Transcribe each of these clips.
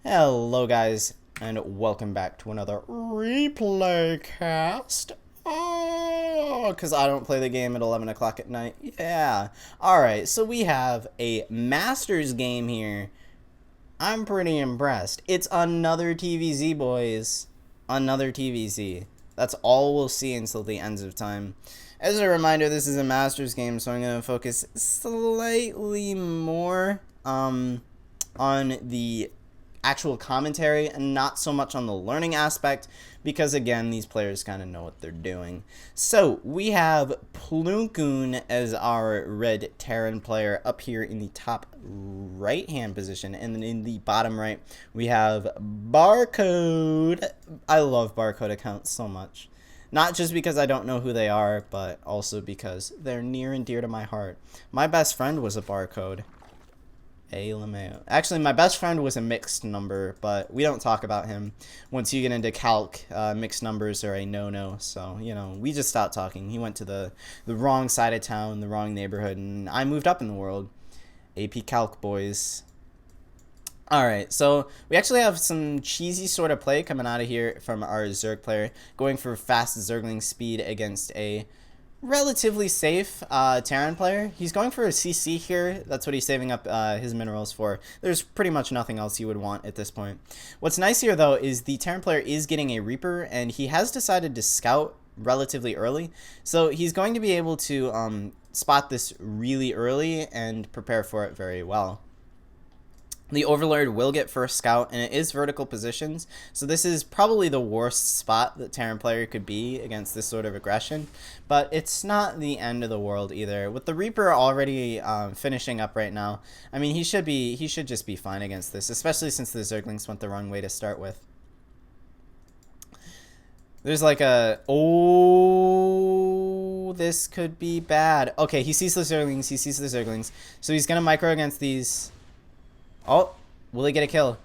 Hello guys, and welcome back to another replay cast. Oh, because I don't play the game at 11 o'clock at night. Yeah. Alright, so we have a Masters game here. I'm pretty impressed. It's another TVZ, boys. Another TVZ. That's all we'll see until the ends of time. As a reminder, this is a Masters game, so I'm going to focus slightly more on the actual commentary and not so much on the learning aspect, because again, these players kind of know what they're doing. So we have Plokoon as our red Terran player up here in the top right hand position, and then in the bottom right we have Barcode. I love Barcode accounts so much, not just because I don't know who they are, but also because they're near and dear to my heart. My best friend was a Barcode. Actually, my best friend was a mixed number, but we don't talk about him. Once you get into calc, mixed numbers are a no-no, so, you know, we just stopped talking. He went to the wrong side of town, the wrong neighborhood, and I moved up in the world. AP Calc, boys. Alright, so we actually have some cheesy sort of play coming out of here from our Zerg player, going for fast Zergling speed against a relatively safe Terran player. He's going for a CC here. That's what he's saving up his minerals for. There's pretty much nothing else you would want at this point. What's nice here, though, is the Terran player is getting a Reaper, and he has decided to scout relatively early. So he's going to be able to spot this really early and prepare for it very well. The Overlord will get first scout, and it is vertical positions, so this is probably the worst spot that Terran player could be against this sort of aggression, but it's not the end of the world either. With the Reaper already finishing up right now, I mean, he should just be fine against this, especially since the Zerglings went the wrong way to start with. There's like a... Oh, this could be bad. Okay, he sees the Zerglings, so he's going to micro against these... Oh, will he get a kill?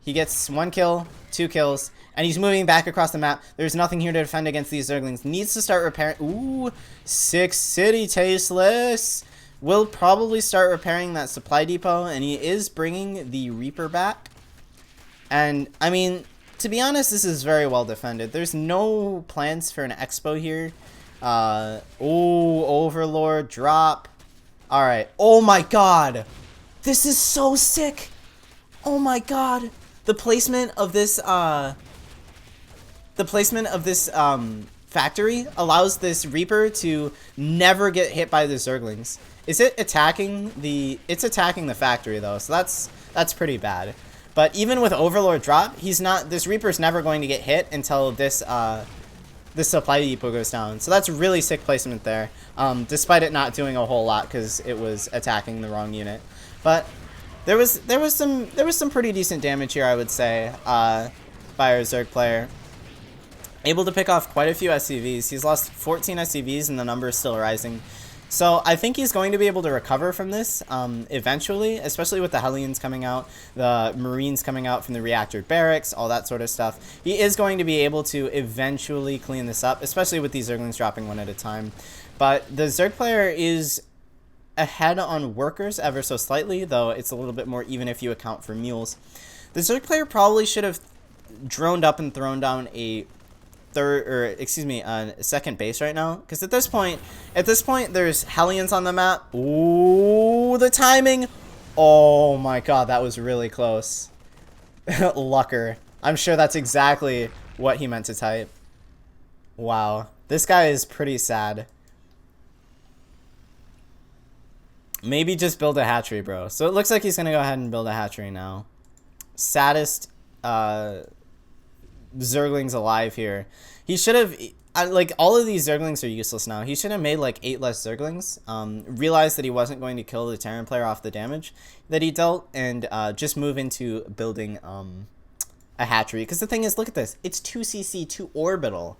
He gets 1 kill, 2 kills, and he's moving back across the map. There's nothing here to defend against these Zerglings. Needs to start repairing. Ooh, 6 City Tasteless. Will probably start repairing that supply depot, and he is bringing the Reaper back. And, I mean, to be honest, this is very well defended. There's no plans for an expo here. Oh, Overlord, drop. Alright. Oh my god. This is so sick. Oh my god. The placement of this factory allows this Reaper to never get hit by the Zerglings. Is it attacking the... It's attacking the factory though, so that's pretty bad. But even with Overlord drop, this Reaper's never going to get hit until this supply depot goes down. So that's really sick placement there. Despite it not doing a whole lot because it was attacking the wrong unit. But there was some pretty decent damage here, I would say, by our Zerg player. Able to pick off quite a few SCVs. He's lost 14 SCVs and the number is still rising. So I think he's going to be able to recover from this eventually, especially with the Hellions coming out, the Marines coming out from the reactor barracks, all that sort of stuff. He is going to be able to eventually clean this up, especially with these Zerglings dropping one at a time. But the Zerg player is ahead on workers ever so slightly, though it's a little bit more even if you account for mules. The Zerg player probably should have droned up and thrown down a second base right now, because at this point there's Hellions on the map. Ooh, the timing. Oh my god, that was really close. Lucker. I'm sure that's exactly what he meant to type. Wow, this guy is pretty sad. Maybe just build a hatchery, bro. So it looks like he's going to go ahead and build a hatchery now. Saddest Zerglings alive here. He should have... like, all of these Zerglings are useless now. He should have made, like, 8 less Zerglings. Realized that he wasn't going to kill the Terran player off the damage that he dealt. And just move into building a hatchery. Because the thing is, look at this. It's 2cc, 2 orbital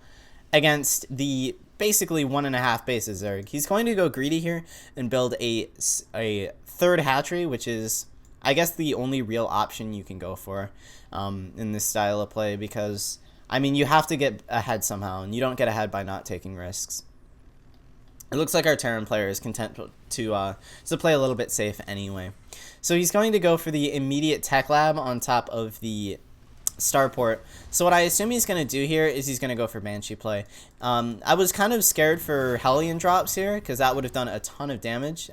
against the... basically 1.5 bases Zerg. He's going to go greedy here and build a third hatchery, which is, I guess, the only real option you can go for in this style of play, because, I mean, you have to get ahead somehow, and you don't get ahead by not taking risks. It looks like our Terran player is content to play a little bit safe anyway. So he's going to go for the immediate tech lab on top of the starport. So what I assume he's going to do here is he's going to go for Banshee play. I was kind of scared for Hellion drops here because that would have done a ton of damage,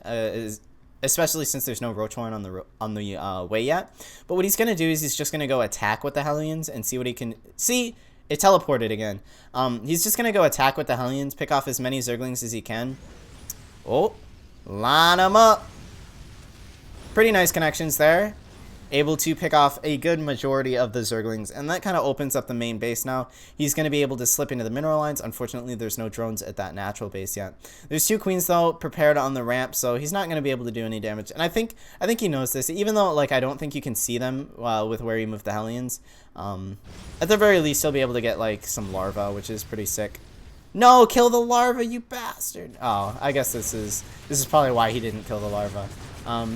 especially since there's no Roach Horn on the way yet. But what he's going to do is he's just going to go attack with the Hellions and see what he can see. It teleported again. He's just going to go attack with the Hellions, pick off as many Zerglings as he can. Oh, line them up. Pretty nice connections there. Able to pick off a good majority of the Zerglings, and that kind of opens up the main base now. He's going to be able to slip into the mineral lines. Unfortunately, there's no drones at that natural base yet. There's 2 queens, though, prepared on the ramp, so he's not going to be able to do any damage. And I think he knows this, even though, like, I don't think you can see them with where he moved the Hellions. At the very least, he'll be able to get, like, some larvae, which is pretty sick. No, kill the larva, you bastard. Oh, I guess this is probably why he didn't kill the larva.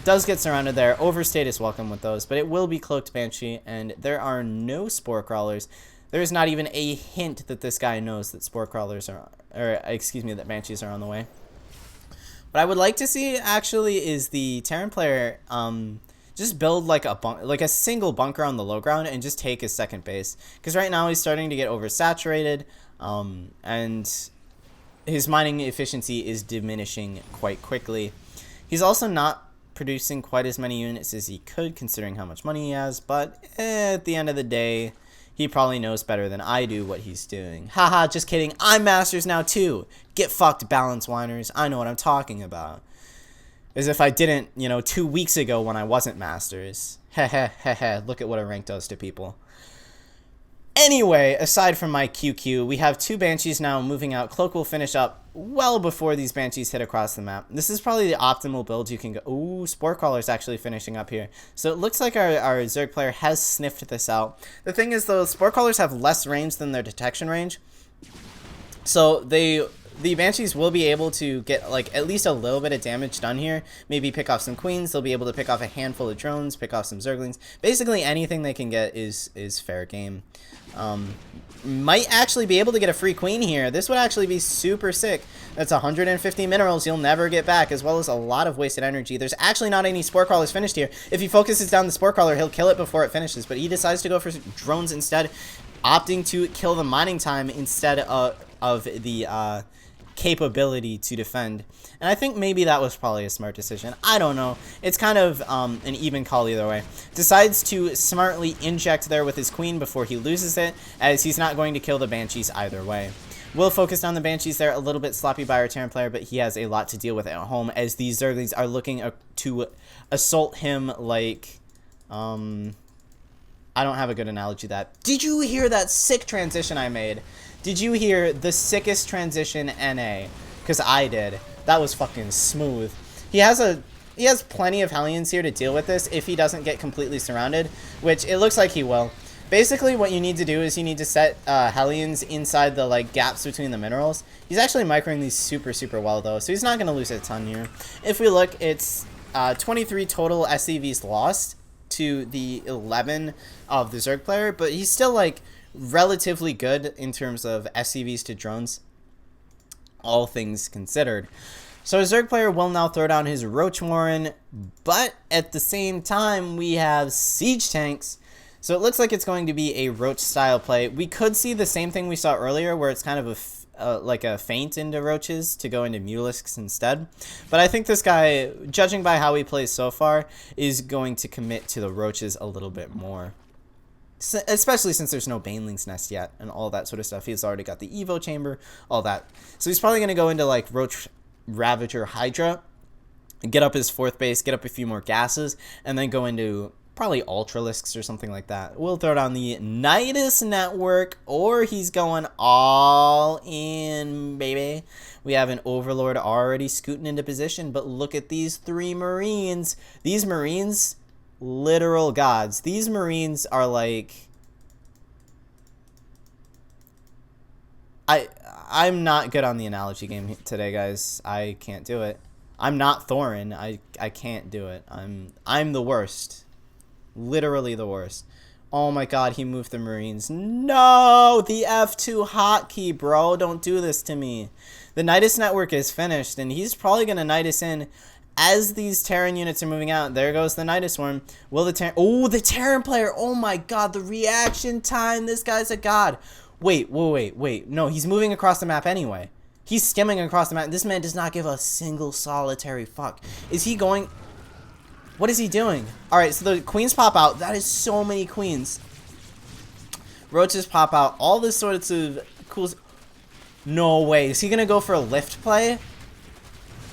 Does get surrounded there. Overstate is welcome with those, but it will be Cloaked Banshee, and there are no Spore Crawlers. There is not even a hint that this guy knows that Spore Crawlers are, or excuse me, that Banshees are on the way. What I would like to see, actually, is the Terran player, just build like a single bunker on the low ground and just take his second base. Because right now he's starting to get oversaturated, and his mining efficiency is diminishing quite quickly. He's also not producing quite as many units as he could, considering how much money he has, but at the end of the day, he probably knows better than I do what he's doing. Haha, just kidding. I'm Masters now too. Get fucked, balance whiners. I know what I'm talking about. As if I didn't, 2 weeks ago when I wasn't Masters. Heh. Look at what a rank does to people. Anyway, aside from my QQ, we have 2 Banshees now moving out. Cloak will finish up well before these Banshees hit across the map. This is probably the optimal build you can go. Ooh, Spore Crawler's actually finishing up here. So it looks like our Zerg player has sniffed this out. The thing is, though, Spore Crawlers have less range than their detection range. So the Banshees will be able to get, like, at least a little bit of damage done here. Maybe pick off some queens. They'll be able to pick off a handful of drones, pick off some Zerglings. Basically, anything they can get is fair game. Might actually be able to get a free queen here. This would actually be super sick. That's 150 minerals you'll never get back, as well as a lot of wasted energy. There's actually not any Spore Crawlers finished here. If he focuses down the Spore Crawler, he'll kill it before it finishes, but he decides to go for drones instead, opting to kill the mining time instead of the capability to defend. And I think maybe that was probably a smart decision. I don't know. It's kind of an even call either way. Decides to smartly inject there with his queen before he loses it, as he's not going to kill the Banshees either way. Will focus on the Banshees there, a little bit sloppy by our Terran player, but he has a lot to deal with at home, as these Zerglings are looking to assault him like... I don't have a good analogy to that. Did you hear that sick transition I made? Did you hear the sickest transition NA? Because I did. That was fucking smooth. He has plenty of Hellions here to deal with this if he doesn't get completely surrounded, which it looks like he will. Basically, what you need to do is you need to set Hellions inside the like gaps between the minerals. He's actually microing these super well though, so he's not going to lose a ton here. If we look, it's 23 total SCVs lost to the 11 of the Zerg player, but he's still like relatively good in terms of SCVs to drones, all things considered. So a Zerg player will now throw down his Roach Warren, but at the same time we have siege tanks. So it looks like it's going to be a Roach style play. We could see the same thing we saw earlier, where it's kind of like a feint into Roaches to go into Mulisks instead. But I think this guy, judging by how he plays so far, is going to commit to the Roaches a little bit more. Especially since there's no Baneling's Nest yet and all that sort of stuff. He's already got the Evo Chamber, all that. So he's probably going to go into like Roach Ravager Hydra, get up his 4th base, get up a few more gases, and then go into probably Ultralisks or something like that. We'll throw down the Nidus Network, or he's going all in, baby. We have an Overlord already scooting into position, but look at these 3 Marines. These Marines... literal gods. These Marines are like... I'm not good on the analogy game today, guys. I can't do it. I'm not Thorin. I can't do it. I'm the worst. Literally the worst. Oh my god, he moved the Marines. No! The F2 hotkey, bro. Don't do this to me. The Nidus network is finished, and he's probably going to Nidus in as these Terran units are moving out. There goes the Nidus worm. Will the Terran... Oh, the Terran player. Oh my god, the reaction time. This guy's a god. Wait. No, he's moving across the map anyway. He's skimming across the map. This man does not give a single solitary fuck. Is he going... What is he doing? Alright, so the queens pop out. That is so many queens. Roaches pop out. All this sorts of cool... No way. Is he going to go for a lift play?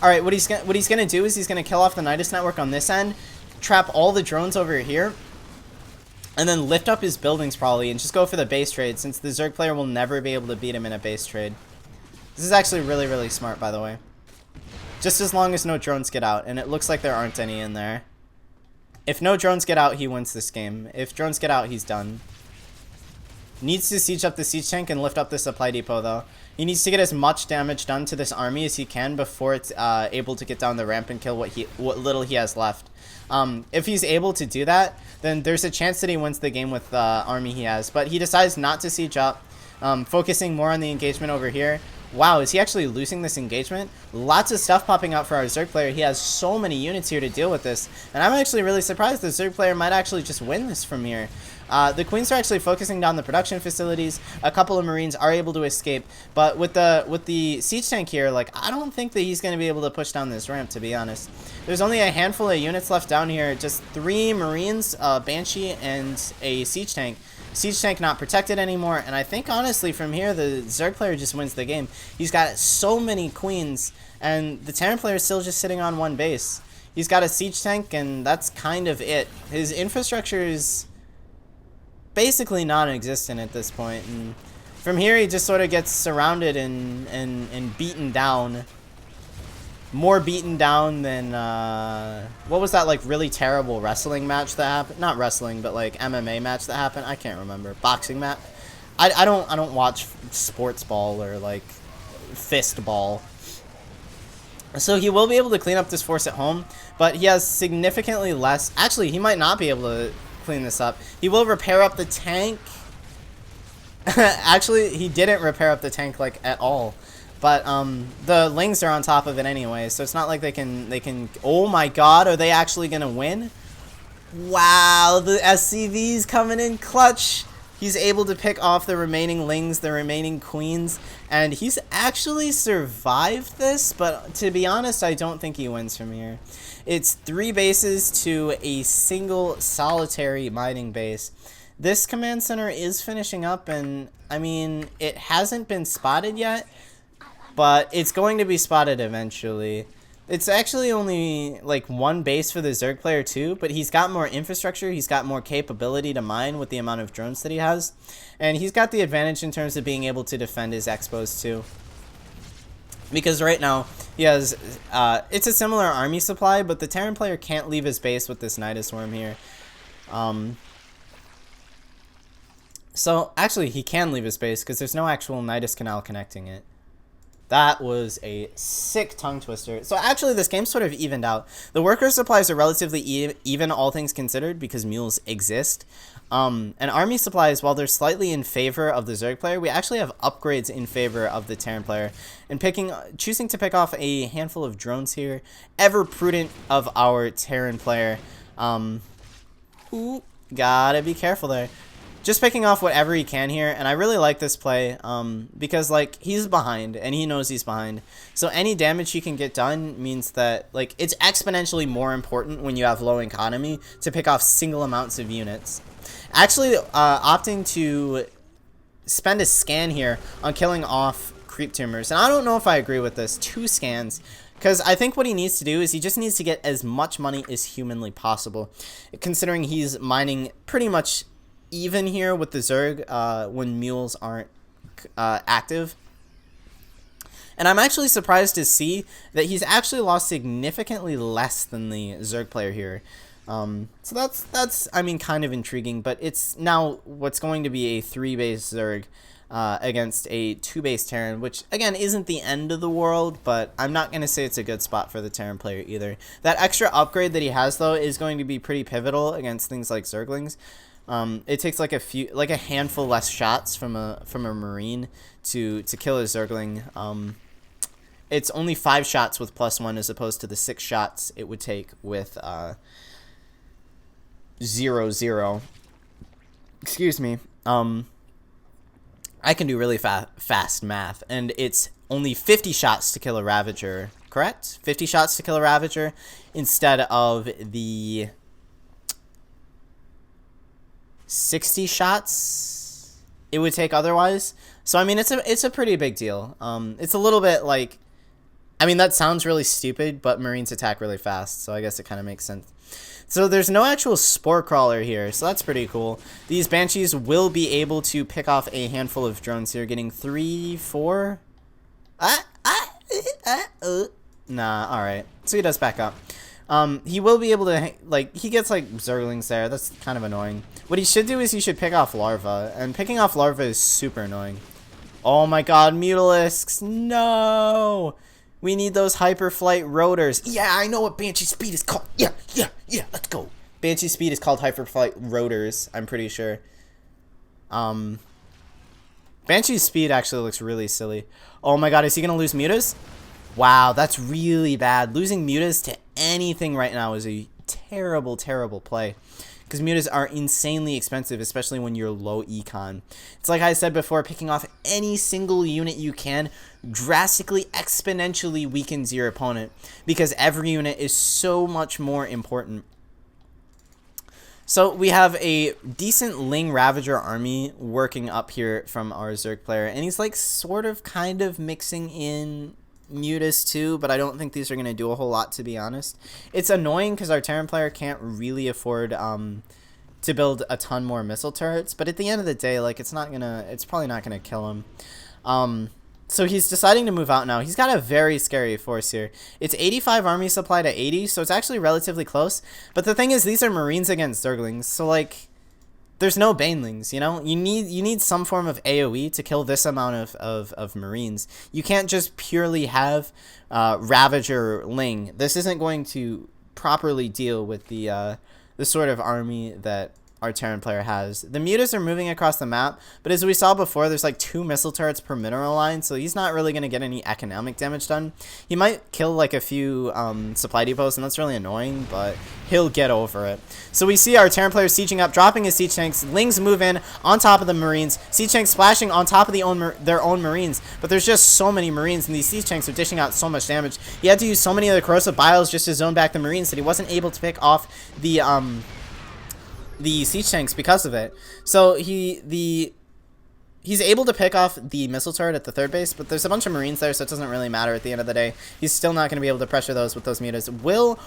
Alright, what he's gonna do is he's going to kill off the Nidus network on this end. Trap all the drones over here. And then lift up his buildings probably. And just go for the base trade. Since the Zerg player will never be able to beat him in a base trade. This is actually really, really smart, by the way. Just as long as no drones get out. And it looks like there aren't any in there. If no drones get out, he wins this game. If drones get out, he's done. Needs to siege up the siege tank and lift up the supply depot, though. He needs to get as much damage done to this army as he can before it's able to get down the ramp and kill what little he has left. If he's able to do that, then there's a chance that he wins the game with the army he has. But he decides not to siege up, focusing more on the engagement over here. Wow, is he actually losing this engagement? Lots of stuff popping out for our Zerg player. He has so many units here to deal with this. And I'm actually really surprised the Zerg player might actually just win this from here. The Queens are actually focusing down the production facilities. A couple of Marines are able to escape. But with the siege tank here, like, I don't think that he's going to be able to push down this ramp, to be honest. There's only a handful of units left down here. Just 3 Marines, a Banshee, and a siege tank. Siege tank not protected anymore, and I think honestly from here the Zerg player just wins the game. He's got so many queens, and the Terran player is still just sitting on 1 base. He's got a siege tank, and that's kind of it. His infrastructure is basically non-existent at this point, and from here he just sort of gets surrounded and beaten down. More beaten down than what was that, like, really terrible wrestling match that happened? Not wrestling, but like MMA match that happened. I can't remember. Boxing match. I don't watch sports ball or like fist ball. So he will be able to clean up this force at home, but he has significantly less. Actually, he might not be able to clean this up. He will repair up the tank. Actually, he didn't repair up the tank like at all. But the Lings are on top of it anyway, so it's not like they can. Oh my god, are they actually gonna win? Wow, the SCV's coming in clutch. He's able to pick off the remaining Lings, the remaining Queens, and he's actually survived this, but to be honest, I don't think he wins from here. It's 3 bases to a single solitary mining base. This command center is finishing up, and I mean, it hasn't been spotted yet, but it's going to be spotted eventually. It's actually only like 1 base for the Zerg player too, but he's got more infrastructure, he's got more capability to mine with the amount of drones that he has, and he's got the advantage in terms of being able to defend his expos too. Because right now, he has, it's a similar army supply, but the Terran player can't leave his base with this Nidus worm here. So actually he can leave his base because there's no actual Nidus canal connecting it. That was a sick tongue twister. So actually this game sort of evened out. The worker supplies are relatively even, all things considered, because mules exist. And army supplies, while they're slightly in favor of the Zerg player, we actually have upgrades in favor of the Terran player. And choosing to pick off a handful of drones here, ever prudent of our Terran player. Ooh, gotta be careful there. Just picking off whatever he can here, and I really like this play because, like, he's behind, and he knows he's behind. So any damage he can get done means that, like, it's exponentially more important when you have low economy to pick off single amounts of units. Actually, opting to spend a scan here on killing off creep tumors, and I don't know if I agree with this. 2 scans. Because I think what he needs to do is he just needs to get as much money as humanly possible, considering he's mining pretty much even here with the Zerg when mules aren't active. And I'm actually surprised to see that he's actually lost significantly less than the Zerg player here. So that's I mean, kind of intriguing, but it's now what's going to be a 3-base Zerg against a 2-base Terran, which again isn't the end of the world, but I'm not going to say it's a good spot for the Terran player either. That extra upgrade that he has though is going to be pretty pivotal against things like Zerglings. It takes like a handful less shots from a Marine to kill a Zergling. It's only 5 shots with +1 as opposed to the 6 shots it would take with 0-0. Excuse me. I can do really fast math, and it's only 50 shots to kill a Ravager, correct? 50 shots to kill a Ravager instead of the 60 shots it would take otherwise. So I mean, it's a pretty big deal. It's a little bit like, I mean, that sounds really stupid, but Marines attack really fast, so I guess it kind of makes sense. So there's no actual Spore Crawler here, so that's pretty cool. These Banshees will be able to pick off a handful of drones here, getting 3, 4. Nah, alright. So he does back up. He will be able to, like, he gets, like, Zerglings there. That's kind of annoying. What he should do is he should pick off Larva, and picking off Larva is super annoying. Oh my god, Mutalisks! No! We need those Hyperflight Rotors. Yeah, I know what Banshee Speed is called. Yeah, let's go. Banshee Speed is called Hyperflight Rotors, I'm pretty sure. Banshee Speed actually looks really silly. Oh my god, is he going to lose Mutas? Wow, that's really bad. Losing Mutas to anything right now is a terrible, terrible play. Because Mutas are insanely expensive, especially when you're low econ. It's like I said before, picking off any single unit you can drastically, exponentially weakens your opponent. Because every unit is so much more important. So we have a decent Ling Ravager army working up here from our Zerg player. And he's like sort of kind of mixing in Mutas too, but I don't think these are going to do a whole lot, to be honest. It's annoying because our Terran player can't really afford to build a ton more missile turrets, but at the end of the day, like, it's probably not gonna kill him. So he's deciding to move out now. He's got a very scary force here. It's 85 army supply to 80, so it's actually relatively close. But the thing is, these are Marines against Zerglings, so like, there's no Banelings, you know? You need some form of AoE to kill this amount of Marines. You can't just purely have Ravager Ling. This isn't going to properly deal with the sort of army that our Terran player has. The Mutas are moving across the map, but as we saw before, there's like 2 missile turrets per mineral line, so he's not really going to get any economic damage done. He might kill like a few supply depots, and that's really annoying, but he'll get over it. So we see our Terran player sieging up, dropping his siege tanks. Lings move in on top of the Marines. Siege tanks splashing on top of their own Marines, but there's just so many Marines, and these siege tanks are dishing out so much damage. He had to use so many of the corrosive biles just to zone back the Marines that he wasn't able to pick off the siege tanks because of it. So he's able to pick off the missile turret at the 3rd base, but there's a bunch of Marines there, so it doesn't really matter at the end of the day. He's still not going to be able to pressure those with those Mutas. Will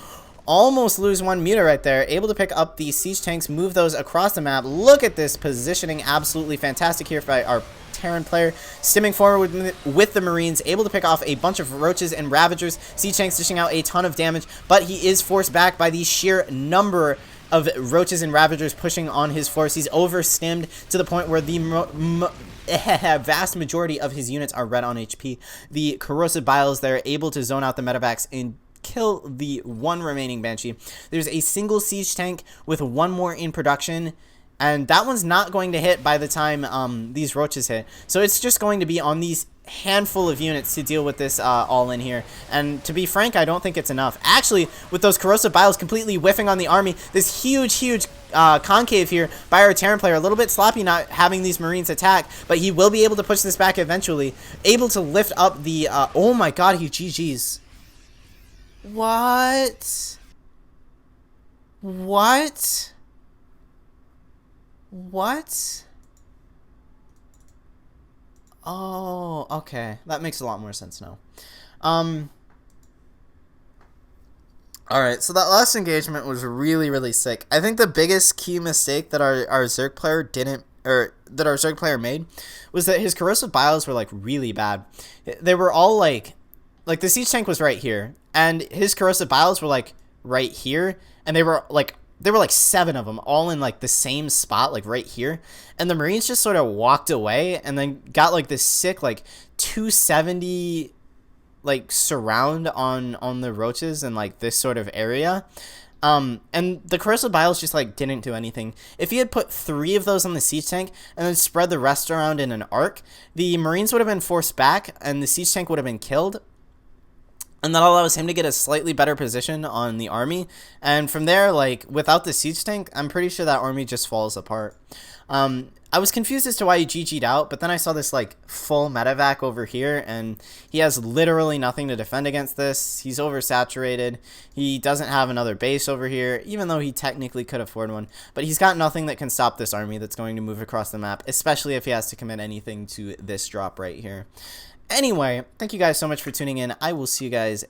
almost lose 1 Muta right there. Able to pick up the siege tanks, move those across the map. Look at this positioning. Absolutely fantastic here by our Terran player, stimming forward with the Marines, able to pick off a bunch of Roaches and Ravagers. Siege tanks dishing out a ton of damage, but he is forced back by the sheer number of Roaches and Ravagers pushing on his force. He's overstimmed to the point where the vast majority of his units are red on HP. The corrosive biles, they're able to zone out the medevacs and kill the 1 remaining Banshee. There's a single siege tank with 1 more in production, and that one's not going to hit by the time these Roaches hit. So it's just going to be on these handful of units to deal with this all in here, and to be frank, I don't think it's enough. Actually, with those corrosive biles completely whiffing on the army, this huge concave here by our Terran player, a little bit sloppy not having these Marines attack, but he will be able to push this back eventually, able to lift up the oh my god, he GG's. What Oh, okay. That makes a lot more sense now. Alright, so that last engagement was really sick. I think the biggest key mistake that our Zerg player made was that his corrosive biles were like really bad. They were all like the siege tank was right here, and his corrosive biles were like right here, and there were like 7 of them all in like the same spot, like right here, and the Marines just sort of walked away and then got like this sick like 270 like surround on the Roaches in like this sort of area. And the Corrosive Biles just, like, didn't do anything. If he had put 3 of those on the siege tank and then spread the rest around in an arc, the Marines would have been forced back and the siege tank would have been killed. And that allows him to get a slightly better position on the army. And from there, like, without the siege tank, I'm pretty sure that army just falls apart. I was confused as to why he GG'd out, but then I saw this, like, full medevac over here, and he has literally nothing to defend against this. He's oversaturated. He doesn't have another base over here, even though he technically could afford one. But he's got nothing that can stop this army that's going to move across the map, especially if he has to commit anything to this drop right here. Anyway, thank you guys so much for tuning in. I will see you guys